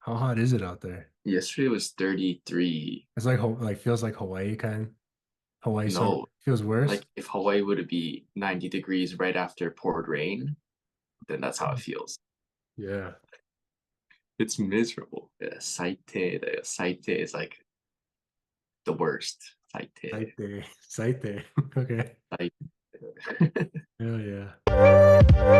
How hot is it out there? Yesterday was 33. It's like like feels like Hawaii kind. Hawaii summer No, feels worse. like if Hawaii would be 90 degrees right after poured rain, then that's how it feels. Yeah. It's miserable. Yeah, saite, the saite is like the worst. Saite. Saite. Saite. Okay. Saite. Hell yeah.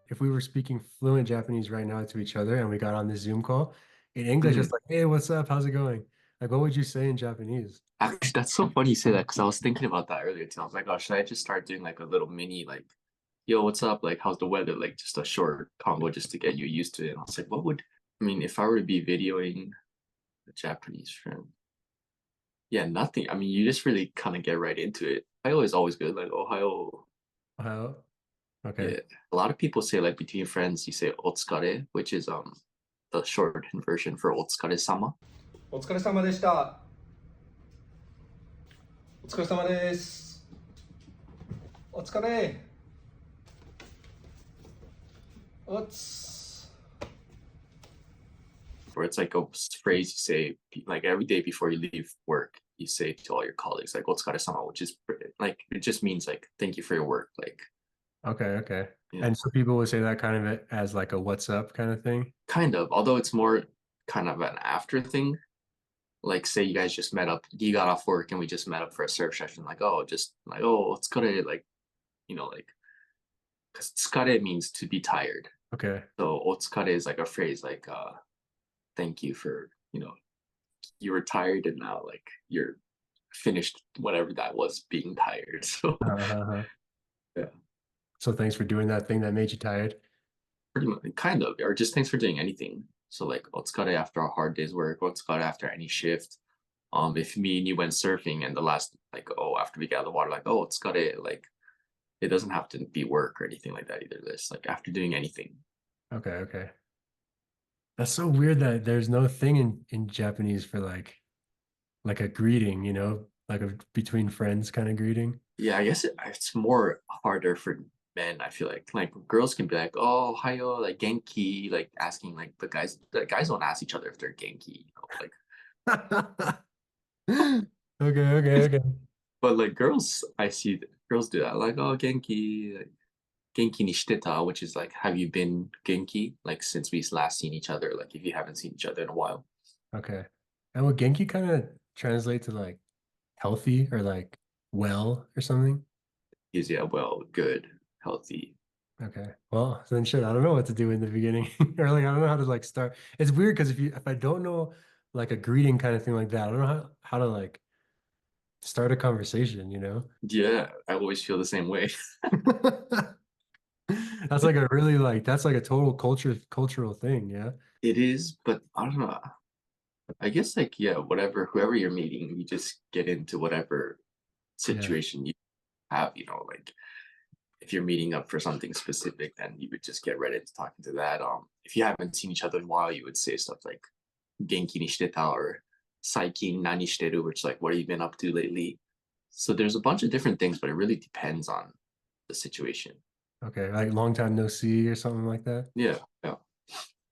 If we were speaking fluent Japanese right now to each other and we got on this Zoom call, in English, it's Mhm. like, hey, what's up? How's it going? Like, what would you say in Japanese? Actually, that's so funny you say that because I was thinking about that earlier too. I was like, oh, should I just start doing like a little mini like, yo, what's up? Like, how's the weather? Like, just a short combo just to get you used to it. And I was like, I mean, if I were to be videoing a Japanese friend, yeah, nothing. I mean, you just really kind of get right into it. Ohio is always good. Like, Ohio, How? Okay. yeah. A lot of people say like between friends, you say otsukare, which is the shortened version for otsukare-sama. お疲れ様でした。お疲れ様です。お疲れ。おつ。Where it's like a phrase you say like every day before you leave work. You say to all your colleagues like "otsukare-sama," which is like it just means like thank you for your work. Like Okay. Okay. yeah, And so people would say that kind of as like a what's up kind of thing. kind of. Although it's more kind of an after thing. Like say you guys just met up, you got off work and we just met up for a surf session. Like oh, just like oh, otsukare, like like because tsukare means to be tired. Okay. So otsukare is like a phrase like thank you for you were tired and now like you're finished whatever that was being tired. So Uh-huh. yeah, So thanks for doing that thing that made you tired. pretty much kind of, or just thanks for doing anything. So like otsukare after a hard day's work, otsukare after any shift. If me and you went surfing and the last like oh after we got out of the water like oh otsukare like it doesn't have to be work or anything like that either. This like after doing anything. Okay. Okay. That's so weird that there's no thing in Japanese for like a greeting, like a between friends kind of greeting. Yeah, I guess it's more harder for men. I feel like girls can be like, "Oh, hayo," like genki, like asking like the guys. The guys don't ask each other if they're genki, like. Okay, okay, okay. But like girls, I see girls do that. Like, "Oh, genki," like genki ni shiteta, which is like, "Have you been genki?" Like since we last seen each other. Like if you haven't seen each other in a while. Okay. And would Genki kind of translate to like healthy or like well or something? Is yeah, well, good, healthy. Okay. Well, then shit, I don't know what to do in the beginning. Or like I don't know how to like start. It's weird because if I don't know like a greeting kind of thing like that, I don't know how to like start a conversation, you know? Yeah, I always feel the same way. That's like a really like that's like a total cultural thing, yeah. It is, but I don't know. I guess like yeah, whatever, whoever you're meeting, you just get into whatever Yeah. situation you have, like if you're meeting up for something specific, then you would just get right into talking to that. If you haven't seen each other in a while, you would say stuff like genki ni shiteta or saikin nani shiteru, which is like what have you been up to lately? So there's a bunch of different things, but it really depends on the situation. Okay. Like long time no see or something like that. Yeah, yeah.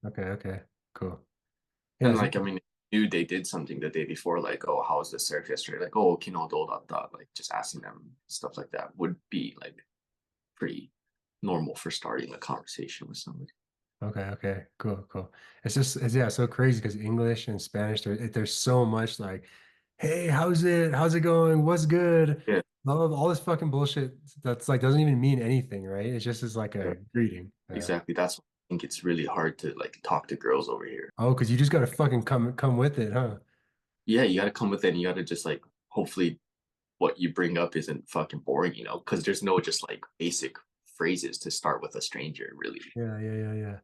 Okay, okay. Cool. Yeah, And so like I mean, knew they did something the day before, like, oh, how was the surf yesterday? Like, oh, kino do datta, like just asking them stuff like that would be like pretty normal for starting a conversation with somebody. okay, okay, cool, cool. It's yeah, so crazy because English and Spanish, there's so much like, hey, how's it? How's it going? What's good? Yeah, All this fucking bullshit that's like doesn't even mean anything, right? It just is like yeah, a greeting. exactly. That's why I think it's really hard to like talk to girls over here. Oh, because you just gotta fucking come with it, huh? Yeah, you got to come with it and you got to just like hopefully what you bring up isn't fucking boring, because there's no just like basic phrases to start with a stranger, really. Yeah, yeah, yeah, yeah.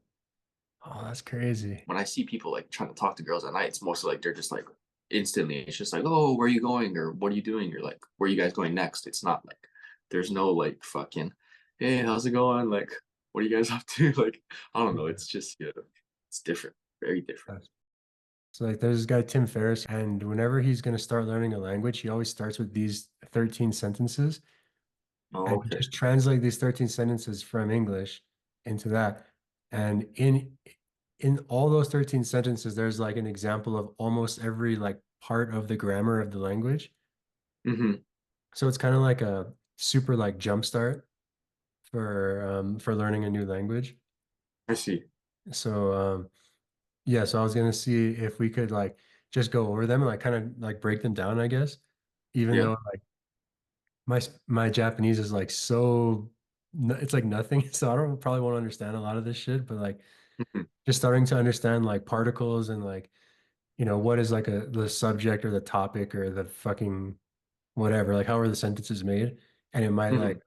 Oh, that's crazy. When I see people like trying to talk to girls at night, it's mostly like they're just like instantly, it's just like, oh, where are you going? Or what are you doing? Or like, where are you guys going next? It's not like there's no like fucking, hey, how's it going? Like, what are you guys up to? Like, I don't know. Yeah. It's just, yeah, it's different, very different. So like there's this guy Tim Ferriss, and whenever he's gonna start learning a language, he always starts with these 13 sentences. Oh, and you okay. just translate these 13 sentences from English into that. And in all those 13 sentences, there's like an example of almost every like part of the grammar of the language. Mm-hmm. So it's kind of like a super like jump start for learning a new language. I see. So yeah, so I was gonna see if we could like just go over them and like kind of like break them down, I guess. Even Yeah. though like my Japanese is like so it's like nothing, so I don't probably won't understand a lot of this shit, but like Mhm. just starting to understand like particles and like what is like the subject or the topic or the fucking whatever, like how are the sentences made, and it might Mhm. like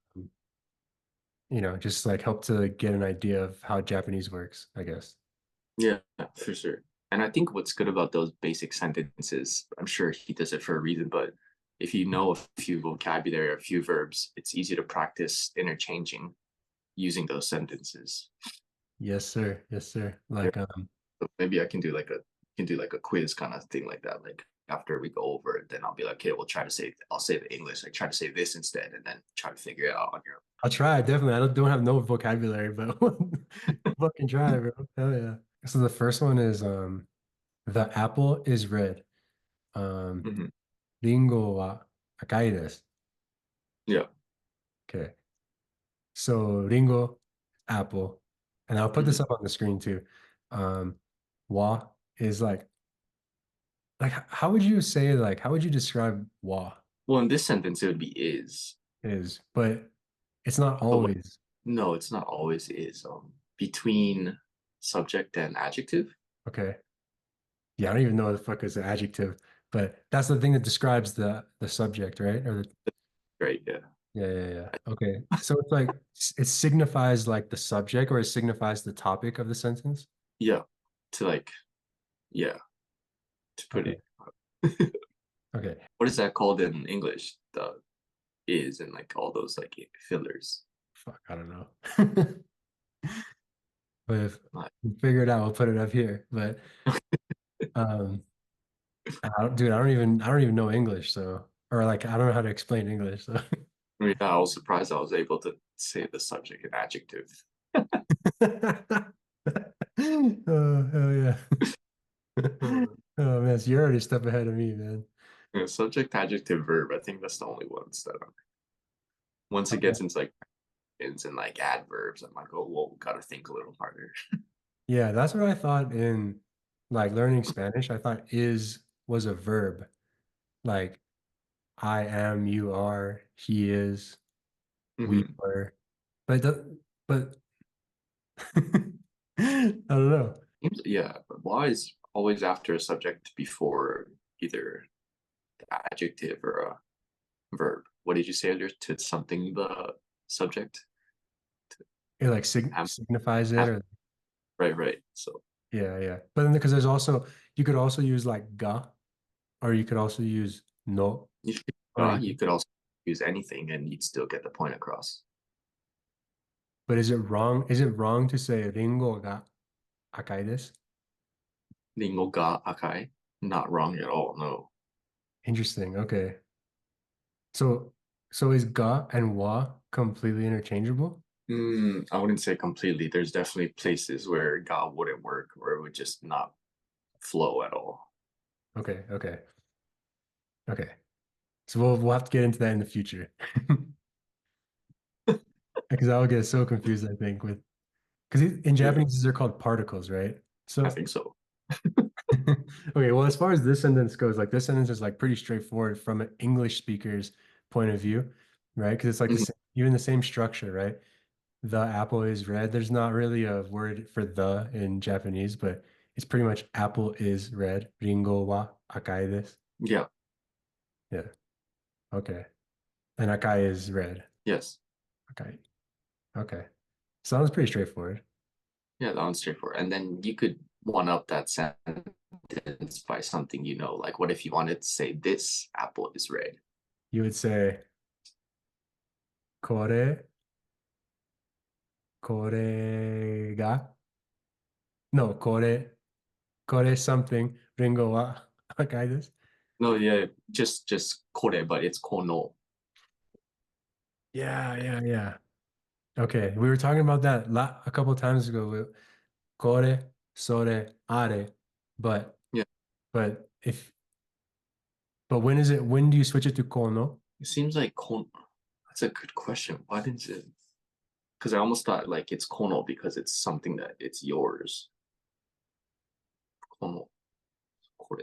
just like help to get an idea of how Japanese works, I guess. Yeah, for sure. And I think what's good about those basic sentences, I'm sure he does it for a reason, but if you know a few vocabulary, a few verbs, it's easy to practice interchanging using those sentences. Yes, sir. Yes, sir. Yeah. Like So maybe I can do like a quiz kind of thing like that. Like after we go over it, then I'll be like, okay, we'll try to say I'll say the English, like try to say this instead, and then try to figure it out on your I'll try definitely. I don't have no vocabulary, but fucking try, bro. Hell yeah. So the first one is the apple is red. Um own. Ringo wa akai desu. Yeah. Okay. So Ringo, apple. And I'll put this Mhm. up on the screen too. Um Wa is like how would you say like how would you describe wa Well, in this sentence, it would be is, is, but it's not but what? always. No, it's not always is. Between subject and adjective. Okay. Yeah, I don't even know what the fuck is an adjective, but that's the thing that describes the subject, right? Or the Right. Yeah. yeah, yeah, yeah. Okay. So it's like it signifies like the subject or it signifies the topic of the sentence. Yeah. To like, yeah. To put Okay. it. Okay. What is that called in English? The is and like all those like fillers. Fuck, I don't know. But if Like, we figure it out, we'll put it up here. But um I don't even know English, so or like I don't know how to explain English, so I mean, I was surprised I was able to say the subject and adjective. Oh hell yeah. Uh, Oh man, so you're already a step ahead of me, man. yeah, subject, adjective, verb. I think that's the only ones that once it Okay. gets into like ends and like adverbs, I'm like, oh, whoa, gotta think a little harder. Yeah, that's what I thought in like learning Spanish. I thought is was a verb. Like I am, you are, he is, we Hmm. were. But I don't know. Yeah, but why is always after a subject before either the adjective or a verb? What did you say earlier? To something the subject? It like Am, signifies it am, or right, right. So yeah, yeah. But then because there's also you could also use like ga or you could also use no or you could also use anything and you'd still get the point across. but is it wrong? Is it wrong to say ringo ga akai desu? Ringo ga akai. Not wrong at all. No. Interesting. Okay. So so is ga and wa completely interchangeable? I wouldn't say completely. There's definitely places where ga wouldn't work or it would just not flow at all. Okay, okay, okay. So we'll have to get into that in the future. Because I'll get so confused, I think, with because in Yeah, Japanese these are called particles, right? I So think so. okay, well, as far as this sentence goes, like this sentence is like pretty straightforward from an English speaker's point of view, right? Because it's like the Mhm. same, even the same structure, right? The apple is red. There's not really a word for the in Japanese, but it's pretty much apple is red. Ringo wa akai desu. Yeah. Yeah. Okay. And akai is red. Yes. Okay. Okay. Sounds pretty straightforward. Yeah, that one's straightforward. And then you could one up that sentence by something you know. Like, what if you wanted to say this apple is red? You would say kore, kore ga. No, kore something. Ringo wa akai desu. No, yeah, just kore, but it's kono. Yeah. Okay, we were talking about that a couple times ago with kore, sore, are, but Yeah, but if but when is it? When do you switch it to kono? it seems like that's a good question. Why didn't it? Because I almost thought like it's kono because it's something that it's yours. Kono, kore.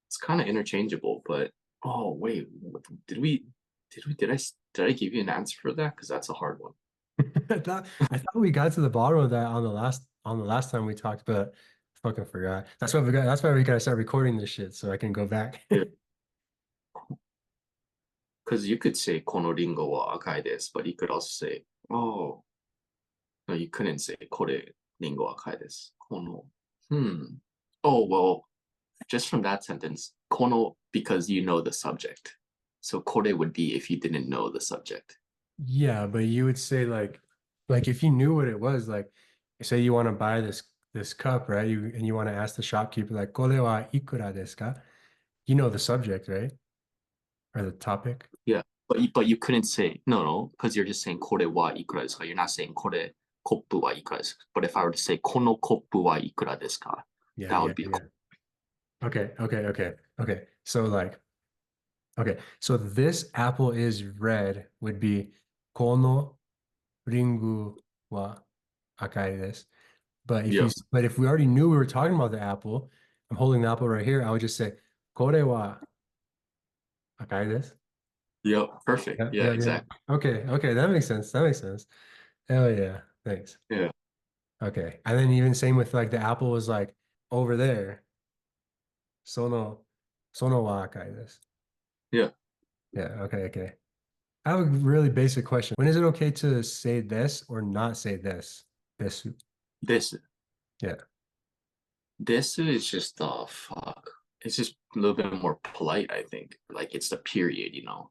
It's kind of interchangeable, but oh wait, did we? Did I give you an answer for that? Because that's a hard one. I thought we got to the bottom of that on the last time we talked, but I fucking forgot. That's why we gotta start recording this shit so I can go back. Yeah, because you could say kono ringo wa akai desu, but you could also say, oh no, you couldn't say kore ringo wa akai desu. Kono. Hmm. Oh well, just from that sentence, kono because you know the subject. So kore would be if you didn't know the subject. Yeah, but you would say like if you knew what it was, like say you want to buy this cup, right? You want to ask the shopkeeper like "Kore wa ikura desu ka?" You know the subject, right? Or the topic. Yeah, but you couldn't say no because you're just saying kore wa ikura desu ka. You're not saying kore koppu wa ikura desu ka. But if I were to say kono koppu wa ikura desu ka, Yeah, that yeah, would be yeah. Okay. So like okay, so this apple is red would be kono ringu wa akai desu. Yep. But if we already knew we were talking about the apple, I'm holding the apple right here. I would just say kore wa akai desu. Yep. Perfect. Yeah, Yeah, yeah, yeah. exactly. Okay, that makes sense. That makes sense. Hell yeah. Thanks. Yeah. Okay. And then even same with like the apple was like over there. Sono sono wa akai desu. Yeah. Yeah, okay. I have a really basic question. When is it okay to say this or not say this? This. This Yeah. this is just fuck. It's just a little bit more polite, I think. Like it's the period, you know.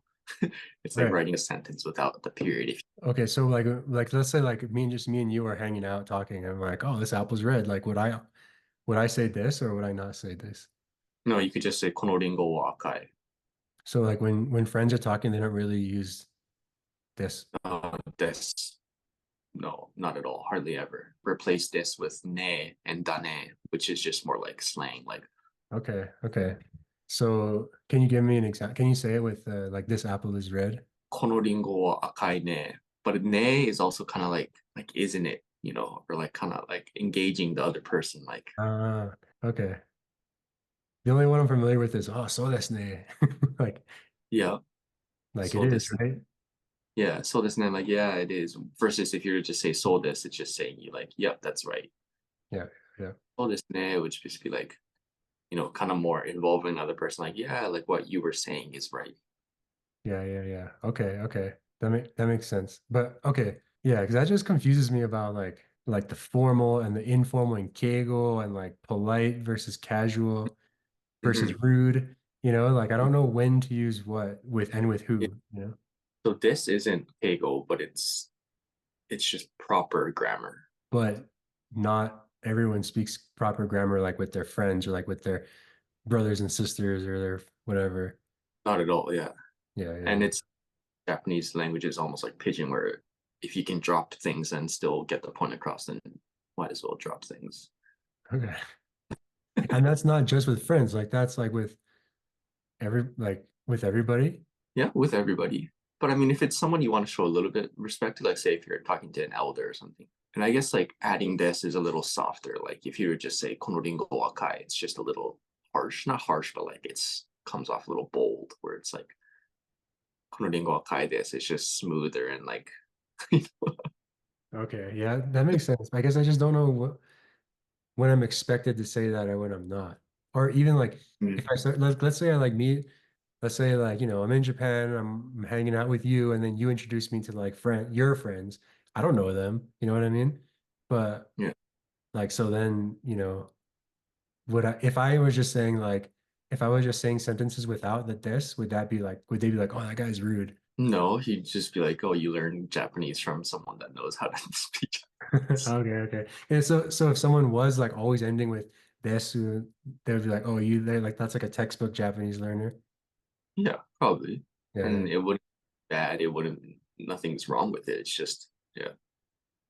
It's like Right. writing a sentence without the period. If Okay, so like let's say like me and you are hanging out talking and I'm like, oh, this apple's red. Like would I say this or would I not say this? no, you could just say kono ringo wa akai. So like when friends are talking, they don't really use this. This no, not at all. Hardly ever. Replace this with ne and dane, which is just more like slang, like Okay. So can you give me an example? Can you say it with like this apple is red? kono ringo wa akai ne. But ne is also kind of like isn't it, you know, or like kind of like engaging the other person, like Okay. The only one I'm familiar with is oh, so that's ne. Like yeah. like it So is, this right? yeah, so this name like yeah, it is. Versus if you were to just say so this, it's just saying you like, yep, that's right. Yeah, yeah. So this ne would just be like, you know, kind of more involving the other person, like, yeah, like what you were saying is right. Yeah. Okay. That makes sense. But okay, yeah, because that just confuses me about like the formal and the informal and keigo and like polite versus casual versus Hmm. rude. Like I don't know when to use what with and with Yeah. who. So this isn't Kegel, but it's just proper grammar. But not everyone speaks proper grammar like with their friends or like with their brothers and sisters or their whatever. Not at all, yeah. And Yeah. it's Japanese language is almost like pidgin, where if you can drop things and still get the point across, then might as well drop things. Okay. And that's not just with friends, like that's like with everybody. Yeah, with everybody. But I mean, if it's someone you want to show a little bit respect to, like say if you're talking to an elder or something. And I guess like adding this is a little softer. Like if you were just say kono ringo wa akai, it's just a little harsh. Not harsh, but like it's comes off a little bold where it's like kono ringo wa akai this. It's just smoother and like Okay, yeah, that makes sense. I guess I just don't know when I'm expected to say that or when I'm not. Or even like if mm, I start, let's say I like meet, let's say like, I'm in Japan, I'm hanging out with you, and then you introduce me to like your friends. I don't know them, you know what I mean? But yeah. like so then, if I was just saying like if I was just saying sentences without the this, would they be like, oh, that guy's rude? No, he'd just be like, oh, you learn Japanese from someone that knows how to speak Japanese. Okay. And so if someone was like always ending with desu, they would be like, oh, they're like that's like a textbook Japanese learner. Yeah, probably. Yeah, And it wouldn't be bad. It wouldn't. Nothing's wrong with it. It's just yeah.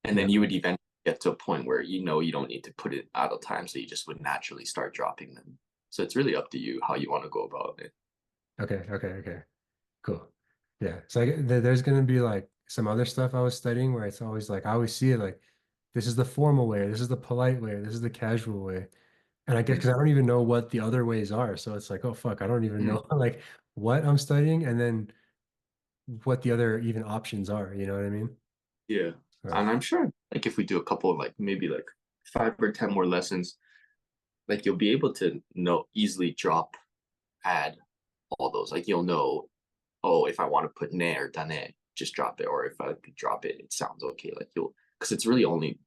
And yeah. then you would eventually get to a point where you know you don't need to put it out of time, so you just would naturally start dropping them. So it's really up to you how you want to go about it. Okay, okay, okay. Cool. Yeah. So there's gonna be like some other stuff I was studying where it's always like I always see it like this is the formal way, this is the polite way, this is the casual way. And I guess because I Mm, don't even know what the other ways are. So it's like, oh fuck, I don't even mm, know like what I'm studying and then what the other even options are, you know what I mean? yeah. So, And I'm sure like if we do a couple of like maybe like 5 or 10 more lessons, like you'll be able to know easily drop, add all those. Like you'll know, oh, if I want to put ne or dane, just drop it. Or if I drop it, it sounds okay. Like you'll because it's really only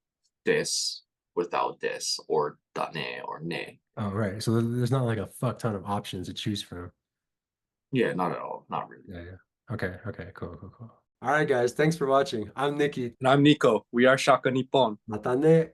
this without this or dane or ne. oh right. So there's not like a fuck ton of options to choose from. Yeah, not at all. Not really. Yeah, yeah. Okay, okay, cool, cool, cool. All right, guys, thanks for watching. I'm Nikki. And I'm Nico. We are Shaka Nippon. Matane.